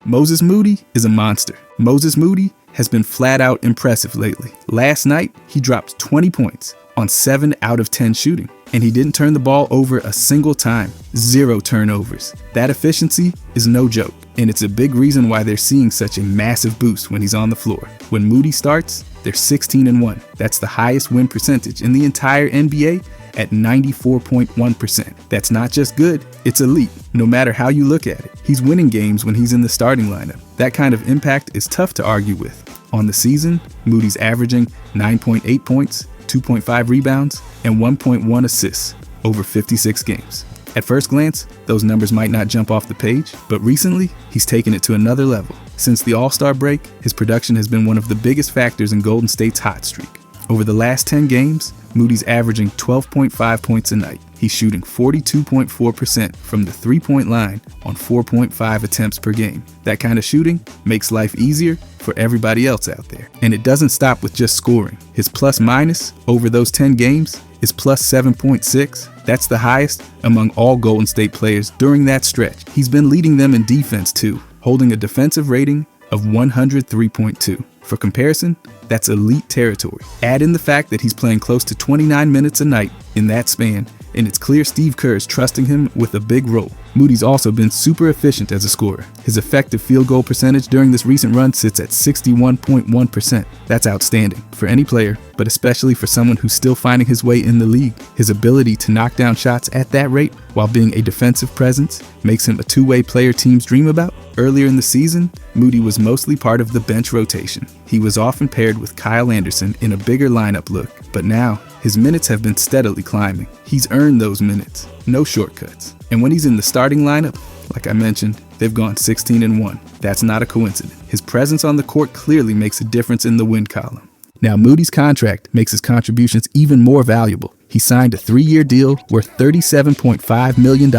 Moses Moody is a monster. Moses Moody has been flat out impressive lately. Last night, he dropped 20 points on 7 out of 10 shooting, and he didn't turn the ball over a single time. 0 turnovers. That efficiency is no joke, and it's a big reason why they're seeing such a massive boost when he's on the floor. When Moody starts, they're 16-1. That's the highest win percentage in the entire NBA at 94.1%. That's not just good, it's elite, no matter how you look at it. He's winning games when he's in the starting lineup. That kind of impact is tough to argue with. On the season, Moody's averaging 9.8 points, 2.5 rebounds, and 1.1 assists over 56 games. At first glance, those numbers might not jump off the page, but recently, he's taken it to another level. Since the All-Star break, his production has been one of the biggest factors in Golden State's hot streak. Over the last 10 games, Moody's averaging 12.5 points a night. He's shooting 42.4% from the three-point line on 4.5 attempts per game. That kind of shooting makes life easier for everybody else out there. And it doesn't stop with just scoring. His plus-minus over those 10 games is plus 7.6. That's the highest among all Golden State players during that stretch. He's been leading them in defense too, holding a defensive rating of 103.2. For comparison, that's elite territory. Add in the fact that he's playing close to 29 minutes a night in that span, and it's clear Steve Kerr is trusting him with a big role. Moody's also been super efficient as a scorer. His effective field goal percentage during this recent run sits at 61.1%. That's outstanding for any player, but especially for someone who's still finding his way in the league. His ability to knock down shots at that rate while being a defensive presence makes him a two-way player teams dream about. Earlier in the season, Moody was mostly part of the bench rotation. He was often paired with Kyle Anderson in a bigger lineup look, but now his minutes have been steadily climbing. He's earned those minutes, no shortcuts. And when he's in the starting lineup, like I mentioned, they've gone 16-1. That's not a coincidence. His presence on the court clearly makes a difference in the win column. Now, Moody's contract makes his contributions even more valuable. He signed a 3-year deal worth $37.5 million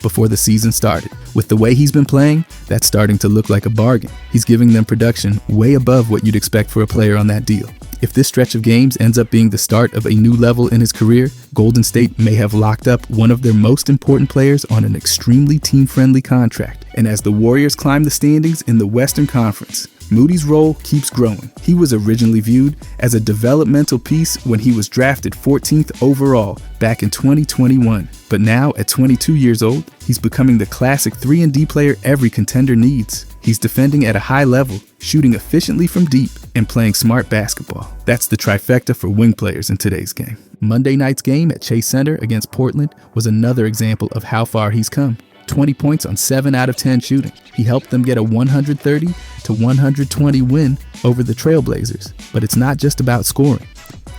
before the season started. With the way he's been playing, that's starting to look like a bargain. He's giving them production way above what you'd expect for a player on that deal. If this stretch of games ends up being the start of a new level in his career, Golden State may have locked up one of their most important players on an extremely team-friendly contract. And as the Warriors climb the standings in the Western Conference, Moody's role keeps growing. He was originally viewed as a developmental piece when he was drafted 14th overall back in 2021. But now, at 22 years old, he's becoming the classic 3-and-D player every contender needs. He's defending at a high level, shooting efficiently from deep, and playing smart basketball. That's the trifecta for wing players in today's game. Monday night's game at Chase Center against Portland was another example of how far he's come. 20 points on 7 out of 10 shooting. He helped them get a 130-120 win over the Trailblazers. But it's not just about scoring.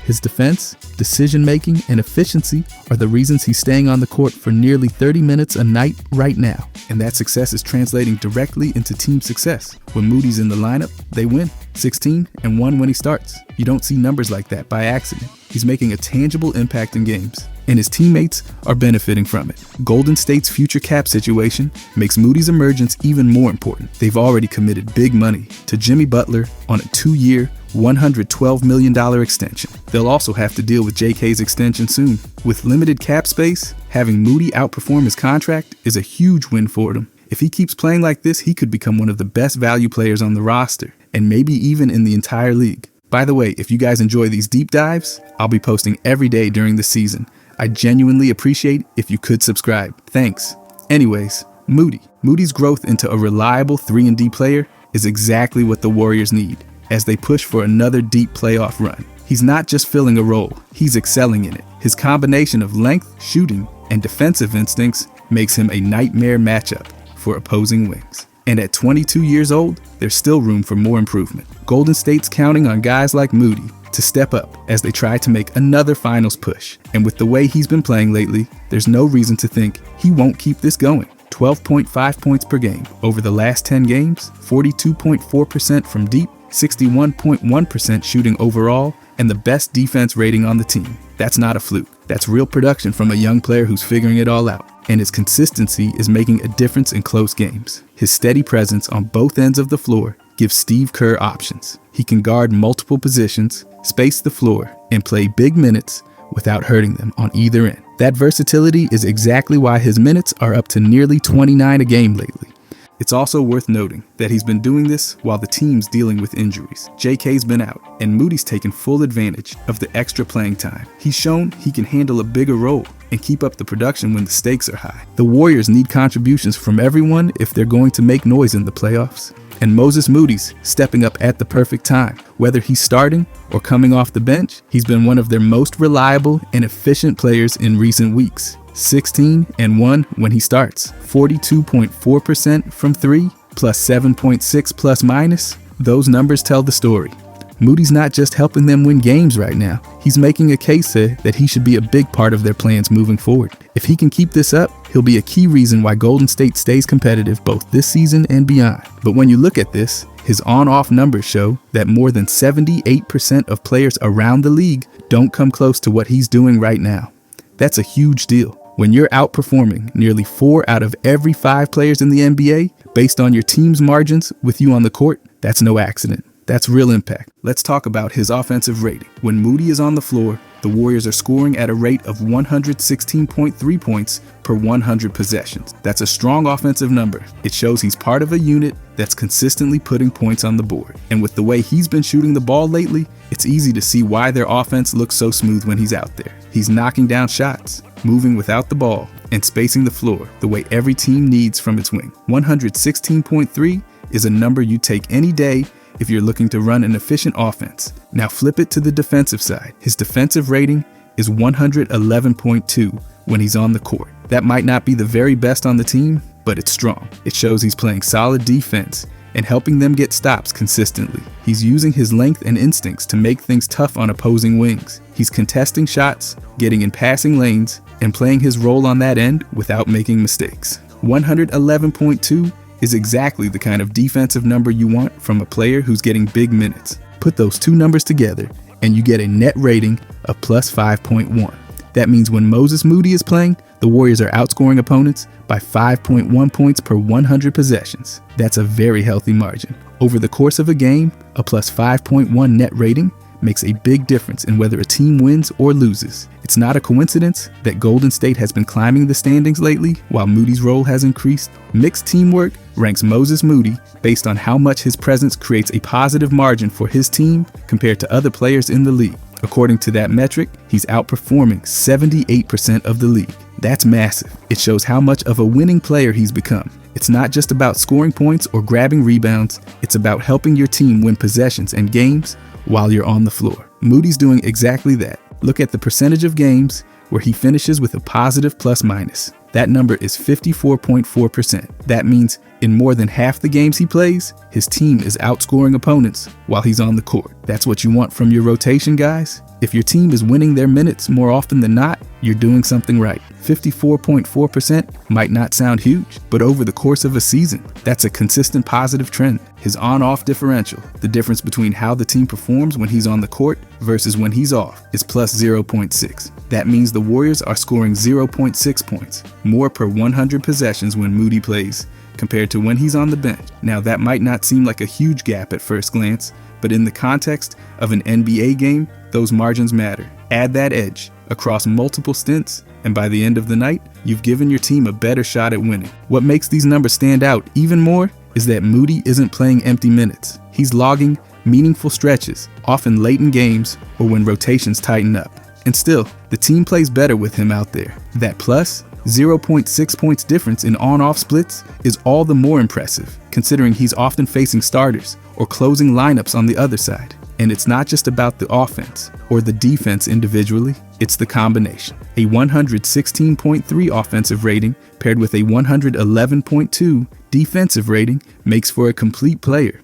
His defense, decision-making, and efficiency are the reasons he's staying on the court for nearly 30 minutes a night right now. And that success is translating directly into team success. When Moody's in the lineup, they win. 16-1 when he starts. You don't see numbers like that by accident. He's making a tangible impact in games, and his teammates are benefiting from it. Golden State's future cap situation makes Moody's emergence even more important. They've already committed big money to Jimmy Butler on a 2-year, $112 million extension. They'll also have to deal with JK's extension soon. With limited cap space, having Moody outperform his contract is a huge win for them. If he keeps playing like this, he could become one of the best value players on the roster, and maybe even in the entire league. By the way, if you guys enjoy these deep dives, I'll be posting every day during the season. I genuinely appreciate if you could subscribe. Thanks. Anyways, Moody's growth into a reliable 3-and-D player is exactly what the Warriors need as they push for another deep playoff run. He's not just filling a role, he's excelling in it. His combination of length, shooting, and defensive instincts makes him a nightmare matchup for opposing wings. And at 22 years old, there's still room for more improvement. Golden State's counting on guys like Moody to step up as they try to make another finals push. And with the way he's been playing lately, there's no reason to think he won't keep this going. 12.5 points per game over the last 10 games, 42.4% from deep, 61.1% shooting overall, and the best defense rating on the team. That's not a fluke. That's real production from a young player who's figuring it all out. And his consistency is making a difference in close games. His steady presence on both ends of the floor gives Steve Kerr options. He can guard multiple positions, space the floor, and play big minutes without hurting them on either end. That versatility is exactly why his minutes are up to nearly 29 a game lately. It's also worth noting that he's been doing this while the team's dealing with injuries. JK's been out, and Moody's taken full advantage of the extra playing time. He's shown he can handle a bigger role and keep up the production when the stakes are high. The Warriors need contributions from everyone if they're going to make noise in the playoffs. And Moses Moody's stepping up at the perfect time. Whether he's starting or coming off the bench, he's been one of their most reliable and efficient players in recent weeks. 16-1 when he starts, 42.4% from 3, plus 7.6 plus minus. Those numbers tell the story. Moody's not just helping them win games right now. He's making a case that he should be a big part of their plans moving forward. If he can keep this up, he'll be a key reason why Golden State stays competitive both this season and beyond. But when you look at this, his on-off numbers show that more than 78% of players around the league don't come close to what he's doing right now. That's a huge deal. When you're outperforming nearly 4 out of every 5 players in the NBA based on your team's margins with you on the court, that's no accident. That's real impact. Let's talk about his offensive rating. When Moody is on the floor, the Warriors are scoring at a rate of 116.3 points per 100 possessions. That's a strong offensive number. It shows he's part of a unit that's consistently putting points on the board. And with the way he's been shooting the ball lately, it's easy to see why their offense looks so smooth when he's out there. He's knocking down shots, moving without the ball, and spacing the floor the way every team needs from its wing. 116.3 is a number you take any day if you're looking to run an efficient offense. Now flip it to the defensive side. His defensive rating is 111.2 when he's on the court. That might not be the very best on the team, but it's strong. It shows he's playing solid defense and helping them get stops consistently. He's using his length and instincts to make things tough on opposing wings. He's contesting shots, getting in passing lanes, and playing his role on that end without making mistakes. 111.2 is exactly the kind of defensive number you want from a player who's getting big minutes. Put those two numbers together and you get a net rating of plus 5.1. That means when Moses Moody is playing, the Warriors are outscoring opponents by 5.1 points per 100 possessions. That's a very healthy margin. Over the course of a game, a plus 5.1 net rating makes a big difference in whether a team wins or loses. It's not a coincidence that Golden State has been climbing the standings lately while Moody's role has increased. Mixed teamwork ranks Moses Moody based on how much his presence creates a positive margin for his team compared to other players in the league. According to that metric, he's outperforming 78% of the league. That's massive. It shows how much of a winning player he's become. It's not just about scoring points or grabbing rebounds, it's about helping your team win possessions and games while you're on the floor. Moody's doing exactly that. Look at the percentage of games where he finishes with a positive plus minus. That number is 54.4%. That means in more than half the games he plays, his team is outscoring opponents while he's on the court. That's what you want from your rotation, guys. If your team is winning their minutes more often than not, you're doing something right. 54.4% might not sound huge, but over the course of a season, that's a consistent positive trend. His on-off differential, the difference between how the team performs when he's on the court versus when he's off, is plus 0.6. That means the Warriors are scoring 0.6 points, more per 100 possessions when Moody plays, compared to when he's on the bench. Now that might not seem like a huge gap at first glance, but in the context of an NBA game, those margins matter. Add that edge across multiple stints, and by the end of the night, you've given your team a better shot at winning. What makes these numbers stand out even more is that Moody isn't playing empty minutes. He's logging meaningful stretches, often late in games or when rotations tighten up. And still, the team plays better with him out there. That plus 0.6 points difference in on-off splits is all the more impressive, considering he's often facing starters or closing lineups on the other side. And it's not just about the offense or the defense individually, it's the combination. A 116.3 offensive rating paired with a 111.2 defensive rating makes for a complete player.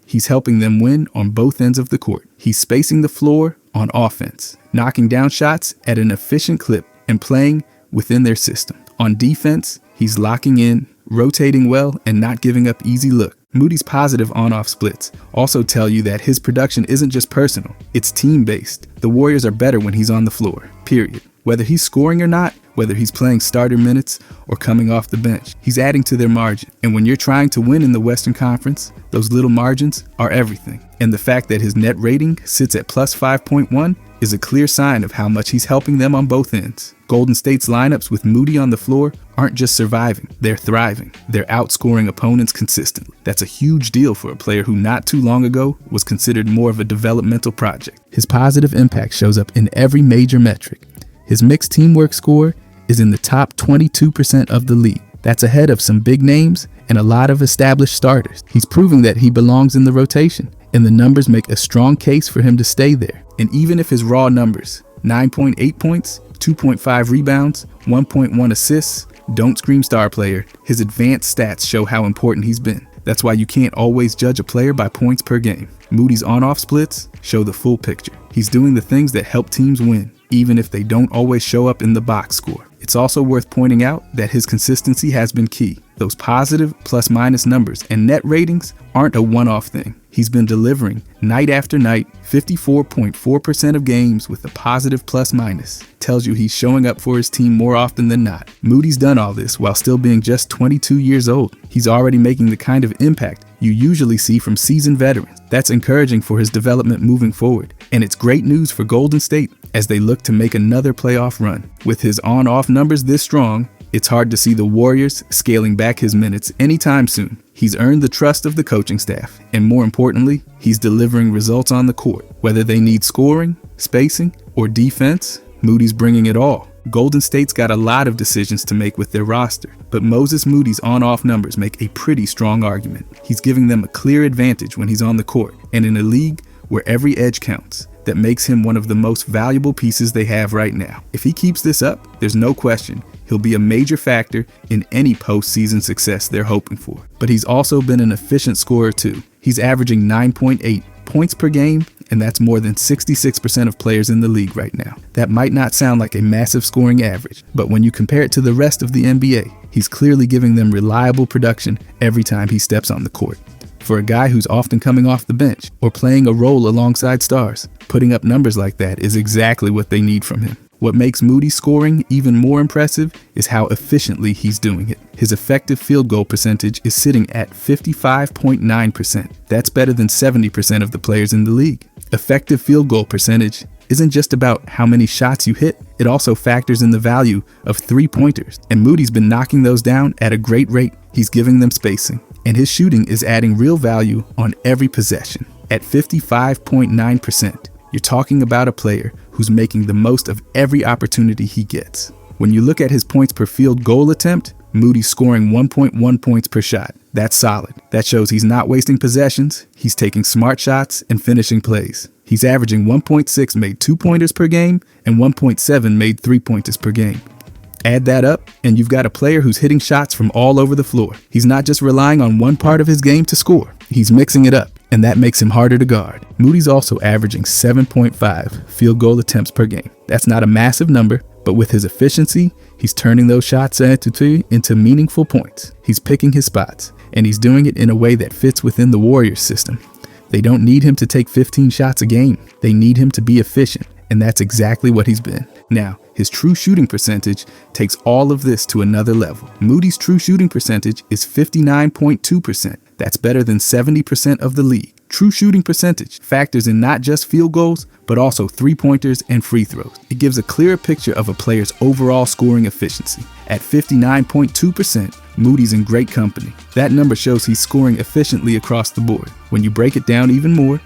He's helping them win on both ends of the court. He's spacing the floor on offense, knocking down shots at an efficient clip, and playing within their system. On defense, he's locking in, rotating well, and not giving up easy looks. Moody's positive on-off splits also tell you that his production isn't just personal, it's team-based. The Warriors are better when he's on the floor, period. Whether he's scoring or not, whether he's playing starter minutes or coming off the bench, he's adding to their margin. And when you're trying to win in the Western Conference, those little margins are everything. And the fact that his net rating sits at plus 5.1 is a clear sign of how much he's helping them on both ends. Golden State's lineups with Moody on the floor aren't just surviving, they're thriving. They're outscoring opponents consistently. That's a huge deal for a player who not too long ago was considered more of a developmental project. His positive impact shows up in every major metric. His mixed teamwork score is in the top 22% of the league. That's ahead of some big names and a lot of established starters. He's proving that he belongs in the rotation, and the numbers make a strong case for him to stay there. And even if his raw numbers, 9.8 points, 2.5 rebounds, 1.1 assists, don't scream star player, his advanced stats show how important he's been. That's why you can't always judge a player by points per game. Moody's on-off splits show the full picture. He's doing the things that help teams win, even if they don't always show up in the box score. It's also worth pointing out that his consistency has been key. Those positive plus-minus numbers and net ratings aren't a one-off thing. He's been delivering night after night, 54.4% of games with a positive plus-minus. Tells you he's showing up for his team more often than not. Moody's done all this while still being just 22 years old. He's already making the kind of impact you usually see from seasoned veterans. That's encouraging for his development moving forward. And it's great news for Golden State as they look to make another playoff run. With his on-off numbers this strong, it's hard to see the Warriors scaling back his minutes anytime soon. He's earned the trust of the coaching staff, and more importantly, he's delivering results on the court. Whether they need scoring, spacing, or defense, Moody's bringing it all. Golden State's got a lot of decisions to make with their roster, but Moses Moody's on-off numbers make a pretty strong argument. He's giving them a clear advantage when he's on the court, and in a league where every edge counts, that makes him one of the most valuable pieces they have right now. If he keeps this up, there's no question he'll be a major factor in any postseason success they're hoping for. But he's also been an efficient scorer too. He's averaging 9.8 points per game, and that's more than 66% of players in the league right now. That might not sound like a massive scoring average, but when you compare it to the rest of the NBA, he's clearly giving them reliable production every time he steps on the court. For a guy who's often coming off the bench or playing a role alongside stars, putting up numbers like that is exactly what they need from him. What makes Moody's scoring even more impressive is how efficiently he's doing it. His effective field goal percentage is sitting at 55.9%. That's better than 70% of the players in the league. Effective field goal percentage isn't just about how many shots you hit, it also factors in the value of three-pointers. And Moody's been knocking those down at a great rate. He's giving them spacing, and his shooting is adding real value on every possession. At 55.9%, you're talking about a player who's making the most of every opportunity he gets. When you look at his points per field goal attempt, Moody's scoring 1.1 points per shot. That's solid. That shows he's not wasting possessions, he's taking smart shots and finishing plays. He's averaging 1.6 made two-pointers per game and 1.7 made three-pointers per game. Add that up, and you've got a player who's hitting shots from all over the floor. He's not just relying on one part of his game to score. He's mixing it up, and that makes him harder to guard. Moody's also averaging 7.5 field goal attempts per game. That's not a massive number, but with his efficiency, he's turning those shots into meaningful points. He's picking his spots, and he's doing it in a way that fits within the Warriors system. They don't need him to take 15 shots a game. They need him to be efficient, and that's exactly what he's been. Now, his true shooting percentage takes all of this to another level. Moody's true shooting percentage is 59.2%. That's better than 70% of the league. True shooting percentage factors in not just field goals, but also three-pointers and free throws. It gives a clearer picture of a player's overall scoring efficiency. At 59.2%, Moody's in great company. That number shows he's scoring efficiently across the board. When you break it down even more,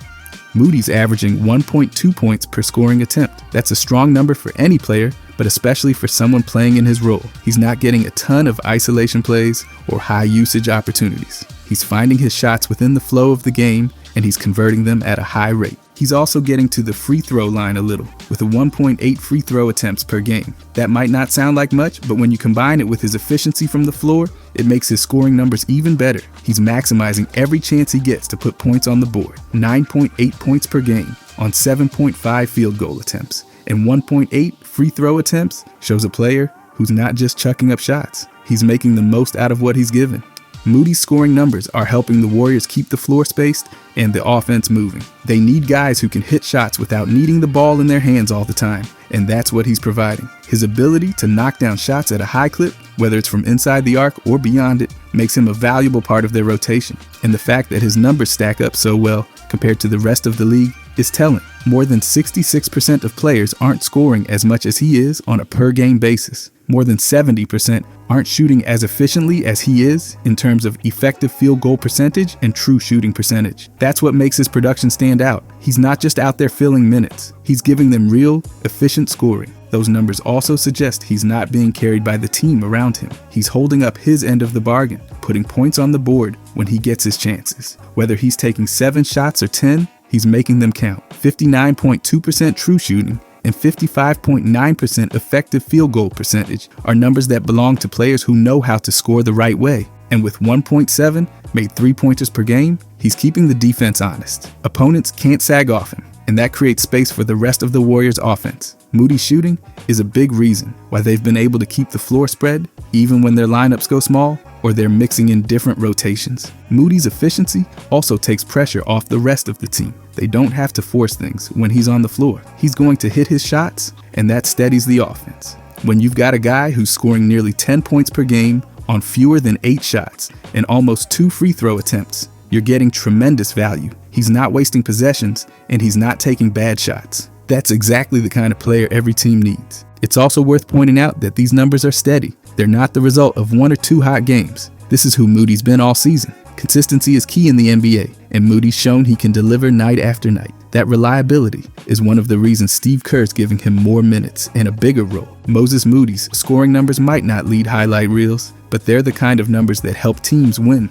Moody's averaging 1.2 points per scoring attempt. That's a strong number for any player, but especially for someone playing in his role. He's not getting a ton of isolation plays or high usage opportunities. He's finding his shots within the flow of the game, and he's converting them at a high rate. He's also getting to the free throw line a little, with a 1.8 free throw attempts per game. That might not sound like much, but when you combine it with his efficiency from the floor, it makes his scoring numbers even better. He's maximizing every chance he gets to put points on the board. 9.8 points per game on 7.5 field goal attempts, and 1.8 free throw attempts shows a player who's not just chucking up shots. He's making the most out of what he's given. Moody's scoring numbers are helping the Warriors keep the floor spaced and the offense moving. They need guys who can hit shots without needing the ball in their hands all the time, and that's what he's providing. His ability to knock down shots at a high clip, whether it's from inside the arc or beyond it, makes him a valuable part of their rotation. And the fact that his numbers stack up so well compared to the rest of the league is telling. More than 66% of players aren't scoring as much as he is on a per-game basis. More than 70% aren't shooting as efficiently as he is in terms of effective field goal percentage and true shooting percentage. That's what makes his production stand out. He's not just out there filling minutes. He's giving them real, efficient scoring. Those numbers also suggest he's not being carried by the team around him. He's holding up his end of the bargain, putting points on the board when he gets his chances. Whether he's taking 7 shots or 10, he's making them count. 59.2% true shooting and 55.9% effective field goal percentage are numbers that belong to players who know how to score the right way. And with 1.7 made 3-pointers per game, he's keeping the defense honest. Opponents can't sag off him, and that creates space for the rest of the Warriors' offense. Moody's shooting is a big reason why they've been able to keep the floor spread even when their lineups go small or they're mixing in different rotations. Moody's efficiency also takes pressure off the rest of the team. They don't have to force things when he's on the floor. He's going to hit his shots, and that steadies the offense. When you've got a guy who's scoring nearly 10 points per game on fewer than 8 shots and almost 2 free throw attempts, you're getting tremendous value. He's not wasting possessions, and he's not taking bad shots. That's exactly the kind of player every team needs. It's also worth pointing out that these numbers are steady. They're not the result of 1 or 2 hot games. This is who Moody's been all season. Consistency is key in the NBA, and Moody's shown he can deliver night after night. That reliability is one of the reasons Steve Kerr's giving him more minutes and a bigger role. Moses Moody's scoring numbers might not lead highlight reels, but they're the kind of numbers that help teams win.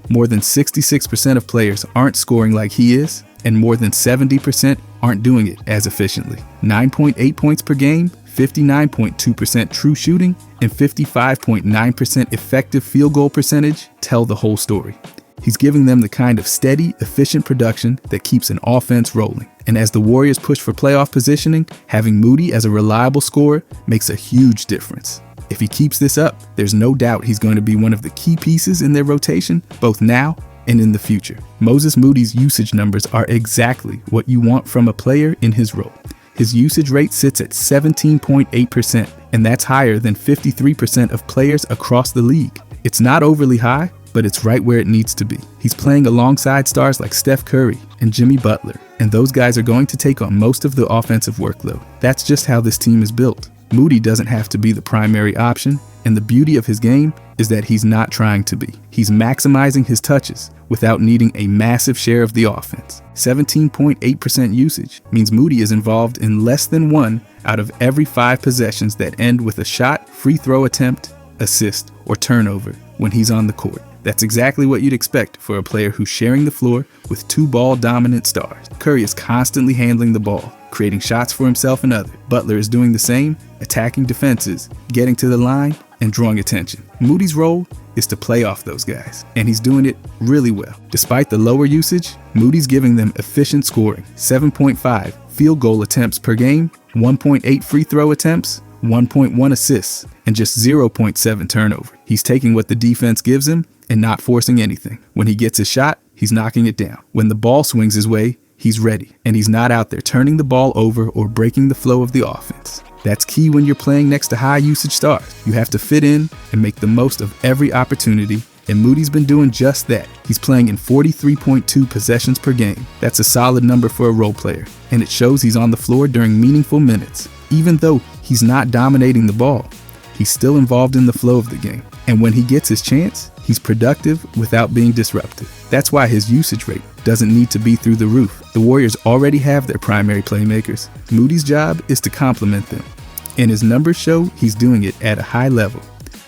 More than 66% of players aren't scoring like he is, and more than 70% aren't doing it as efficiently. 9.8 points per game, 59.2% true shooting, and 55.9% effective field goal percentage tell the whole story. He's giving them the kind of steady, efficient production that keeps an offense rolling. And as the Warriors push for playoff positioning, having Moody as a reliable scorer makes a huge difference. If he keeps this up, there's no doubt he's going to be one of the key pieces in their rotation, both now and in the future. Moses Moody's usage numbers are exactly what you want from a player in his role. His usage rate sits at 17.8%, and that's higher than 53% of players across the league. It's not overly high, but it's right where it needs to be. He's playing alongside stars like Steph Curry and Jimmy Butler, and those guys are going to take on most of the offensive workload. That's just how this team is built. Moody doesn't have to be the primary option, and the beauty of his game is that he's not trying to be. He's maximizing his touches without needing a massive share of the offense. 17.8% usage means Moody is involved in less than 1 out of every 5 possessions that end with a shot, free throw attempt, assist, or turnover when he's on the court. That's exactly what you'd expect for a player who's sharing the floor with 2 ball-dominant stars. Curry is constantly handling the ball, creating shots for himself and others. Butler is doing the same, attacking defenses, getting to the line, and drawing attention. Moody's role is to play off those guys, and he's doing it really well. Despite the lower usage, Moody's giving them efficient scoring. 7.5 field goal attempts per game, 1.8 free throw attempts, 1.1 assists, and just 0.7 turnover. He's taking what the defense gives him and not forcing anything. When he gets his shot, he's knocking it down. When the ball swings his way, he's ready, and he's not out there turning the ball over or breaking the flow of the offense. That's key when you're playing next to high usage stars. You have to fit in and make the most of every opportunity, and Moody's been doing just that. He's playing in 43.2 possessions per game. That's a solid number for a role player, and it shows he's on the floor during meaningful minutes. Even though he's not dominating the ball, he's still involved in the flow of the game. And when he gets his chance, he's productive without being disruptive. That's why his usage rate doesn't need to be through the roof. The Warriors already have their primary playmakers. Moody's job is to complement them. And his numbers show he's doing it at a high level.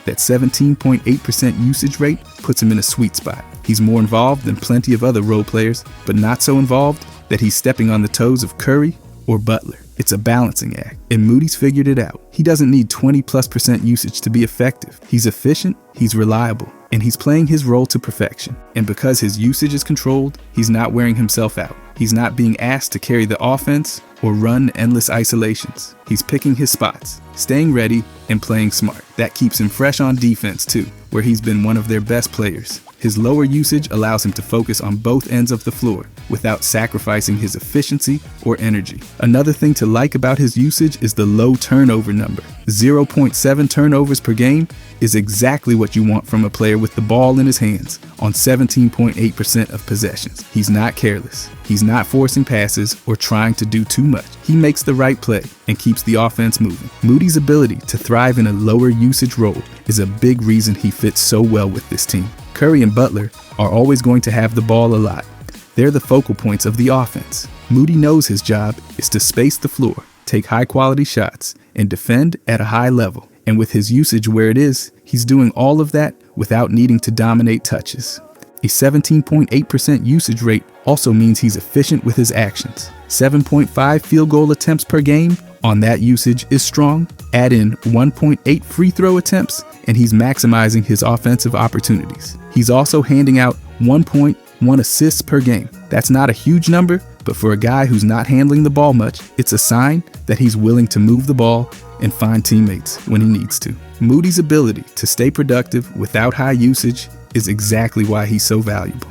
That 17.8% usage rate puts him in a sweet spot. He's more involved than plenty of other role players, but not so involved that he's stepping on the toes of Curry or Butler. It's a balancing act, and Moody's figured it out. He doesn't need 20+% usage to be effective. He's efficient, he's reliable, and he's playing his role to perfection. And because his usage is controlled, he's not wearing himself out. He's not being asked to carry the offense or run endless isolations. He's picking his spots, staying ready, and playing smart. That keeps him fresh on defense too. where he's been one of their best players. His lower usage allows him to focus on both ends of the floor without sacrificing his efficiency or energy. Another thing to like about his usage is the low turnover number. 0.7 turnovers per game is exactly what you want from a player with the ball in his hands on 17.8% of possessions. He's not careless. He's not forcing passes or trying to do too much. He makes the right play and keeps the offense moving. Moody's ability to thrive in a lower usage role is a big reason he fits so well with this team. Curry and Butler are always going to have the ball a lot. They're the focal points of the offense. Moody knows his job is to space the floor, take high-quality shots, and defend at a high level. And with his usage where it is, he's doing all of that without needing to dominate touches. A 17.8% usage rate also means he's efficient with his actions. 7.5 field goal attempts per game on that usage is strong. Add in 1.8 free throw attempts, and he's maximizing his offensive opportunities. He's also handing out 1.1 assists per game. That's not a huge number, but for a guy who's not handling the ball much, it's a sign that he's willing to move the ball and find teammates when he needs to. Moody's ability to stay productive without high usage is exactly why he's so valuable.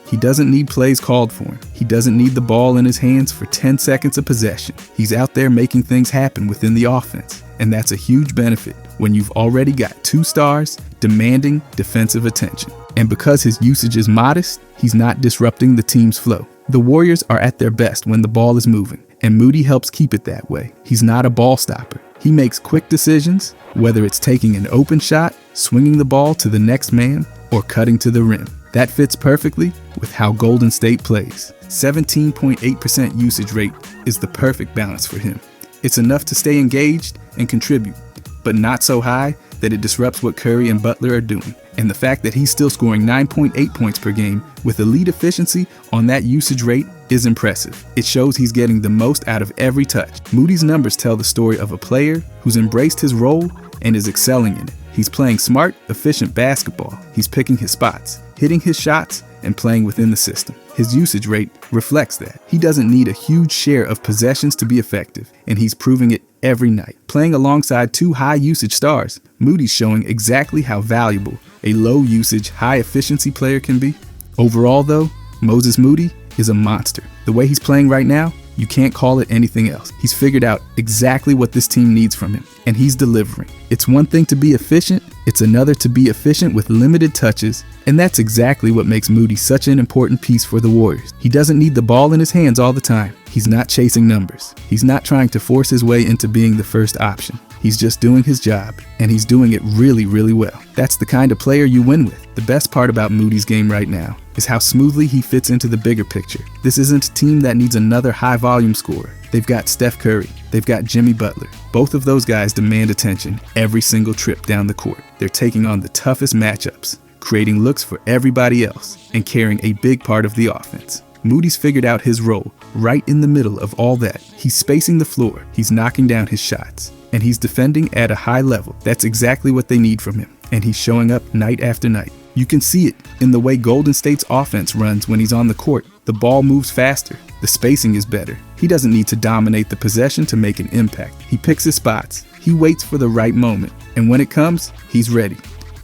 He doesn't need plays called for him. He doesn't need the ball in his hands for 10 seconds of possession. He's out there making things happen within the offense, and that's a huge benefit when you've already got two stars demanding defensive attention. And because his usage is modest, he's not disrupting the team's flow. The Warriors are at their best when the ball is moving, and Moody helps keep it that way. He's not a ball stopper. He makes quick decisions, whether it's taking an open shot, swinging the ball to the next man, or cutting to the rim. That fits perfectly with how Golden State plays. 17.8% usage rate is the perfect balance for him. It's enough to stay engaged and contribute, but not so high that it disrupts what Curry and Butler are doing. And the fact that he's still scoring 9.8 points per game with elite efficiency on that usage rate is impressive. It shows he's getting the most out of every touch. Moody's numbers tell the story of a player who's embraced his role and is excelling in it. He's playing smart, efficient basketball. He's picking his spots, hitting his shots, and playing within the system. His usage rate reflects that. He doesn't need a huge share of possessions to be effective, and he's proving it every night. Playing alongside two high-usage stars, Moody's showing exactly how valuable a low-usage, high-efficiency player can be. Overall, though, Moses Moody is a monster. The way he's playing right now, you can't call it anything else. He's figured out exactly what this team needs from him, and he's delivering. It's one thing to be efficient, it's another to be efficient with limited touches, and that's exactly what makes Moody such an important piece for the Warriors. He doesn't need the ball in his hands all the time. He's not chasing numbers. He's not trying to force his way into being the first option. He's just doing his job, and he's doing it really, really well. That's the kind of player you win with. The best part about Moody's game right now is how smoothly he fits into the bigger picture. This isn't a team that needs another high-volume scorer. They've got Steph Curry. They've got Jimmy Butler. Both of those guys demand attention every single trip down the court. They're taking on the toughest matchups, creating looks for everybody else, and carrying a big part of the offense. Moody's figured out his role right in the middle of all that. He's spacing the floor, he's knocking down his shots, and he's defending at a high level. That's exactly what they need from him, and he's showing up night after night. You can see it in the way Golden State's offense runs when he's on the court. The ball moves faster, the spacing is better. He doesn't need to dominate the possession to make an impact. He picks his spots, he waits for the right moment, and when it comes, he's ready.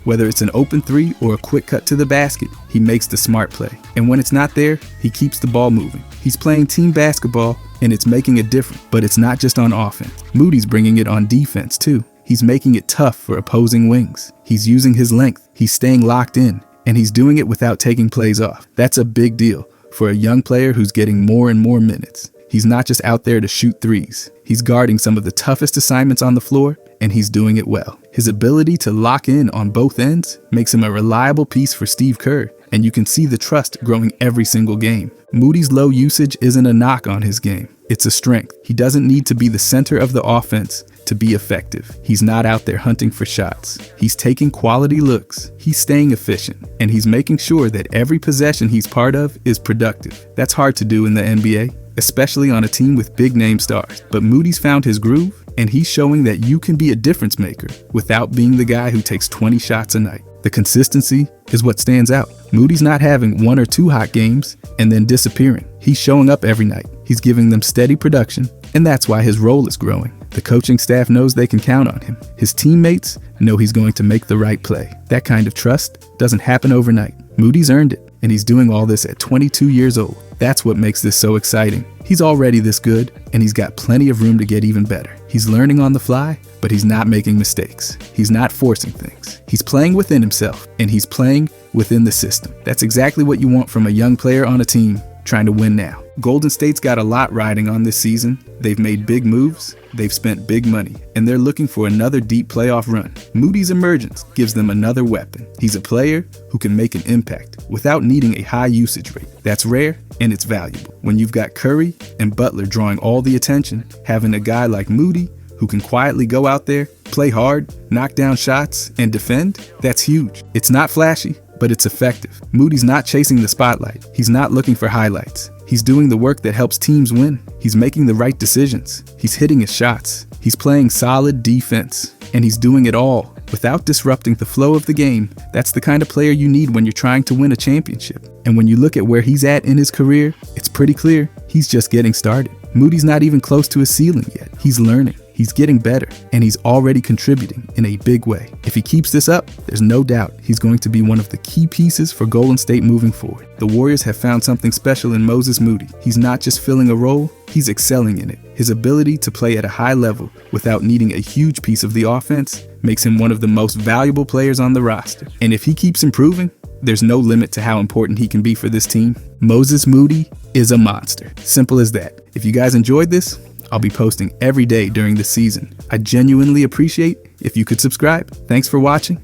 Whether it's an open three or a quick cut to the basket, he makes the smart play. And when it's not there, he keeps the ball moving. He's playing team basketball, and it's making a difference. But it's not just on offense. Moody's bringing it on defense, too. He's making it tough for opposing wings. He's using his length. He's staying locked in, and he's doing it without taking plays off. That's a big deal for a young player who's getting more and more minutes. He's not just out there to shoot threes. He's guarding some of the toughest assignments on the floor, and he's doing it well. His ability to lock in on both ends makes him a reliable piece for Steve Kerr, and you can see the trust growing every single game. Moody's low usage isn't a knock on his game. It's a strength. He doesn't need to be the center of the offense to be effective. He's not out there hunting for shots. He's taking quality looks. He's staying efficient, and he's making sure that every possession he's part of is productive. That's hard to do in the NBA, especially on a team with big name stars. But Moody's found his groove, and he's showing that you can be a difference maker without being the guy who takes 20 shots a night. The consistency is what stands out. Moody's not having one or two hot games and then disappearing. He's showing up every night. He's giving them steady production, and that's why his role is growing. The coaching staff knows they can count on him. His teammates know he's going to make the right play. That kind of trust doesn't happen overnight. Moody's earned it, and he's doing all this at 22 years old. That's what makes this so exciting. He's already this good, and he's got plenty of room to get even better. He's learning on the fly, but he's not making mistakes. He's not forcing things. He's playing within himself, and he's playing within the system. That's exactly what you want from a young player on a team trying to win now. Golden State's got a lot riding on this season. They've made big moves, they've spent big money, and they're looking for another deep playoff run. Moody's emergence gives them another weapon. He's a player who can make an impact without needing a high usage rate. That's rare, and it's valuable. When you've got Curry and Butler drawing all the attention, having a guy like Moody who can quietly go out there, play hard, knock down shots, and defend, that's huge. It's not flashy, but it's effective. Moody's not chasing the spotlight. He's not looking for highlights. He's doing the work that helps teams win. He's making the right decisions. He's hitting his shots. He's playing solid defense. And he's doing it all without disrupting the flow of the game. That's the kind of player you need when you're trying to win a championship. And when you look at where he's at in his career, it's pretty clear he's just getting started. Moody's not even close to his ceiling yet. He's learning. He's getting better, and he's already contributing in a big way. If he keeps this up, there's no doubt he's going to be one of the key pieces for Golden State moving forward. The Warriors have found something special in Moses Moody. He's not just filling a role, he's excelling in it. His ability to play at a high level without needing a huge piece of the offense makes him one of the most valuable players on the roster. And if he keeps improving, there's no limit to how important he can be for this team. Moses Moody is a monster. Simple as that. If you guys enjoyed this, I'll be posting every day during the season. I genuinely appreciate if you could subscribe. Thanks for watching,